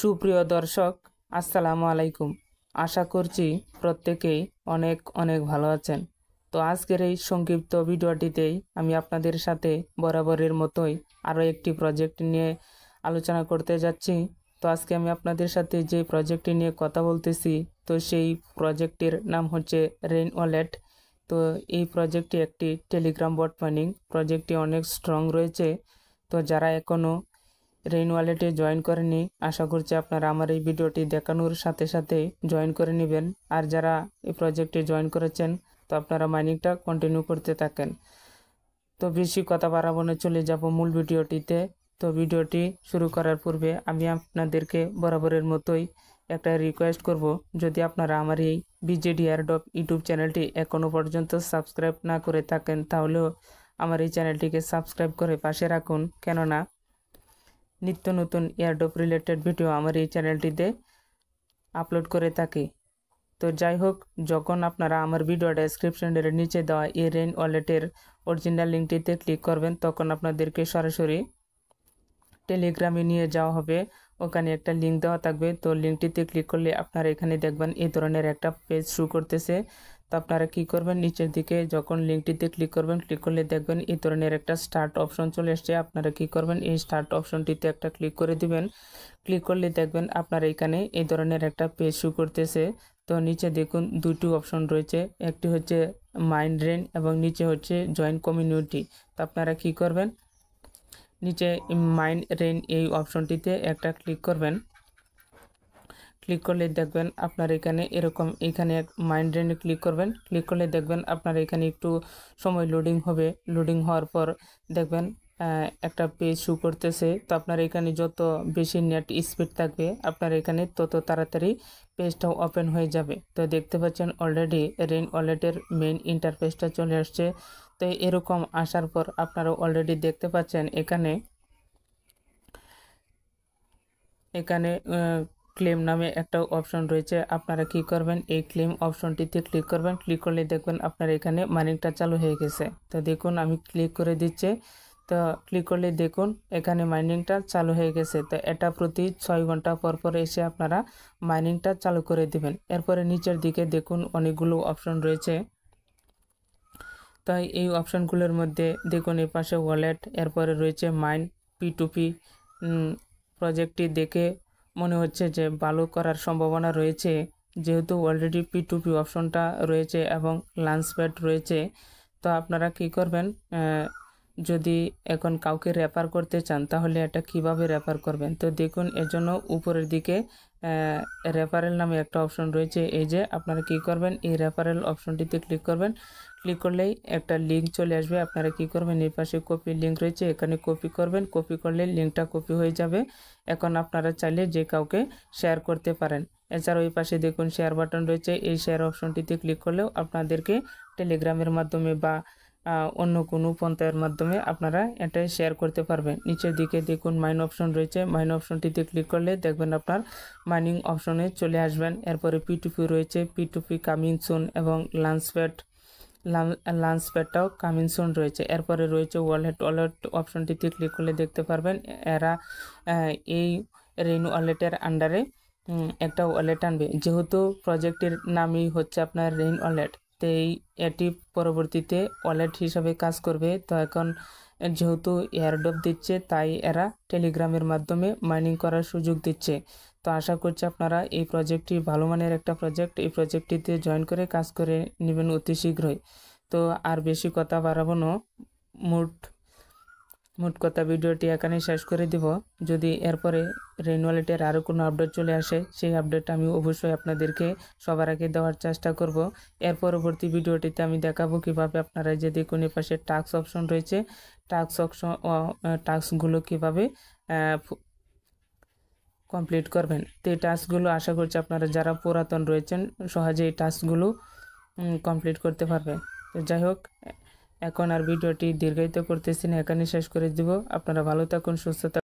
সুপ্রিয় দর্শক, আসসালামু আলাইকুম। আশা করছি প্রত্যেকেই অনেক অনেক ভালো আছেন। তো আজকের এই সংক্ষিপ্ত ভিডিওটিতেই আমি আপনাদের সাথে বরাবরের মতোই আরও একটি প্রজেক্ট নিয়ে আলোচনা করতে যাচ্ছি। তো আজকে আমি আপনাদের সাথে যে প্রজেক্টটি নিয়ে কথা বলতেছি, তো সেই প্রজেক্টের নাম হচ্ছে রেইন ওয়ালেট। তো এই প্রজেক্টটি একটি টেলিগ্রাম বট মাইনিং প্রজেক্টটি অনেক স্ট্রং রয়েছে। তো যারা এখনও রেইন ওয়ালেটে জয়েন করেনি, আশা করছি আপনারা আমার এই ভিডিওটি দেখানোর সাথে সাথে জয়েন করে নেবেন। আর যারা এই প্রজেক্টে জয়েন করেছেন, তো আপনারা মাইনিংটা কন্টিনিউ করতে থাকেন। তো বেশি কথা বাড়াবো না, চলে যাব মূল ভিডিওটিতে। তো ভিডিওটি শুরু করার পূর্বে আমি আপনাদেরকে বরাবরের মতোই একটা রিকোয়েস্ট করব, যদি আপনারা আমার এই বিজেডি এয়ারড্রপ ইউটিউব চ্যানেলটি এখনও পর্যন্ত সাবস্ক্রাইব না করে থাকেন, তাহলেও আমার এই চ্যানেলটিকে সাবস্ক্রাইব করে পাশে রাখুন। কেননা নিত্য নতুন এয়ারড্রপ রিলেটেড ভিডিও আমার এই চ্যানেলটিতে আপলোড করে থাকি। তো যাই হোক, যখন আপনারা আমার ভিডিও ডেসক্রিপশনের নিচে দেওয়া এই রেইন ওয়ালেটের অরিজিনাল লিঙ্কটিতে ক্লিক করবেন, তখন আপনাদেরকে সরাসরি টেলিগ্রামে নিয়ে যাওয়া হবে। ওখানে একটা লিঙ্ক দেওয়া থাকবে। তো লিঙ্কটিতে ক্লিক করলে আপনারা এখানে দেখবেন এই ধরনের একটা পেজ শো করতেছে। তো আপনারা কী করবেন, নিচের দিকে যখন লিঙ্কটিতে ক্লিক করবেন, ক্লিক করলে দেখবেন এই ধরনের একটা স্টার্ট অপশন চলে এসছে। আপনারা কী করবেন, এই স্টার্ট অপশনটিতে একটা ক্লিক করে দিবেন। ক্লিক করলে দেখবেন আপনারা এখানে এই ধরনের একটা পেজ শো করতেছে। তো নিচে দেখুন দুটি অপশন রয়েছে, একটি হচ্ছে মাইন্ড রেইন এবং নিচে হচ্ছে জয়েন কমিউনিটি। তো আপনারা কী করবেন, নিচে মাইন্ড রেইন এই অপশনটিতে একটা ক্লিক করবেন। ক্লিক করলে দেখবেন আপনার এখানে এরকম, এখানে মাইন্ড রেইনে ক্লিক করবেন। ক্লিক করলে দেখবেন আপনার এখানে একটু সময় লোডিং হবে। লোডিং হওয়ার পর দেখবেন একটা পেজ শো করতেছে। তো আপনার এখানে যত বেশি নেট স্পিড থাকবে, আপনার এখানে তত তাড়াতাড়ি পেজটাও ওপেন হয়ে যাবে। তো দেখতে পাচ্ছেন অলরেডি রেইন ওয়ালেটের মেইন ইন্টারফেসটা চলে আসছে। তো এরকম আসার পর আপনারা অলরেডি দেখতে পাচ্ছেন এখানে ক্লেম নামে একটা অপশন রয়েছে। আপনারা কি করবেন, এই ক্লেম অপশনটিতে ক্লিক করবেন। ক্লিক করলে দেখবেন আপনার এখানে মাইনিংটা চালু হয়ে গেছে। তো দেখুন আমি ক্লিক করে দিচ্ছি। তো ক্লিক করলে দেখুন এখানে মাইনিংটা চালু হয়ে গেছে। তো এটা প্রতি 6 ঘন্টা পর পর এসে আপনারা মাইনিংটা চালু করে দিবেন। এরপরে নিচের দিকে দেখুন অনেকগুলো অপশন রয়েছে। তাই এই অপশনগুলোর মধ্যে দেখুন এই পাশে ওয়ালেট, এরপরে রয়েছে মাইন্ড P2P প্রজেক্টটি দেখে মনে হচ্ছে যে ভালো করার সম্ভাবনা রয়েছে, যেহেতু অলরেডি P2P অপশনটা রয়েছে এবং লঞ্চপ্যাড রয়েছে। তো আপনারা কি করবেন, যদি এখন কাউকে রেফার করতে চান, তাহলে এটা কিভাবে রেফার করবেন। তো দেখুন এর জন্য উপরের দিকে রেফারেল নামে একটা অপশন রয়েছে। এই যে আপনারা কি করবেন, এই রেফারেল অপশনটিতে ক্লিক করবেন। ক্লিক করলেই একটা লিঙ্ক চলে আসবে। আপনারা কি করবেন, এই পাশে কপি লিঙ্ক রয়েছে, এখানে কপি করবেন। কপি করলে লিঙ্কটা কপি হয়ে যাবে। এখন আপনারা চাইলে যে কাউকে শেয়ার করতে পারেন। এছাড়াও ওই পাশে দেখুন শেয়ার বাটন রয়েছে। এই শেয়ার অপশনটিতে ক্লিক করলেও আপনাদেরকে টেলিগ্রামের মাধ্যমে বা অন্য কোনো পন্থার মাধ্যমে আপনারা এটা শেয়ার করতে পারবেন। নিচের দিকে দেখুন মাইন অপশন রয়েছে। মাইন অপশনটিতে ক্লিক করলে দেখবেন আপনার মাইনিং অপশনে চলে আসবেন। এরপরে P2P রয়েছে, P2P কামিং সুন এবং লঞ্চপ্যাডটাও কামিং সুন রয়েছে। এরপরে রয়েছে ওয়ালেট অপশনটিতে ক্লিক করলে দেখতে পারবেন এরা এই রেইন ওয়ালেটের আন্ডারে একটা ওয়ালেট আনবে। যেহেতু প্রজেক্টের নামই হচ্ছে আপনার রেইন ওয়ালেট, তো এটি পরবর্তীতে ওয়ালেট হিসাবে কাজ করবে। তো এখন যেহেতু এয়ারড্রপ দিচ্ছে, তাই এরা টেলিগ্রামের মাধ্যমে মাইনিং করার সুযোগ দিচ্ছে। তো আশা করছি আপনারা এই প্রজেক্টটি ভালো মানের একটা প্রজেক্ট, এই প্রজেক্টটিতে জয়েন করে কাজ করে নেবেন অতি শীঘ্রই। তো আর বেশি কথা বাড়াবো না, মোট কথা ভিডিওটি এখানেই শেষ করে দিব। যদি এরপরে রেইন ওয়ালেটের আরও কোনো আপডেট চলে আসে, সেই আপডেট আমি অবশ্যই আপনাদেরকে সবার আগে দেওয়ার চেষ্টা করব। এর পরবর্তী ভিডিওটিতে আমি দেখাবো কিভাবে আপনারা যে দেখুন এই পাশে টাস্ক অপশন রয়েছে, টাস্কগুলো কীভাবে কমপ্লিট করবেন। তো এই টাস্কগুলো আশা করছি আপনারা যারা পুরাতন রয়েছেন সহজে এই টাস্কগুলো কমপ্লিট করতে পারবেন। তো যাই হোক, এখন আর ভিডিওটি দীর্ঘায়িত করতেছি না, এখানে শেষ করে দিব। আপনারা ভালো থাকুন, সুস্থ থাকুন।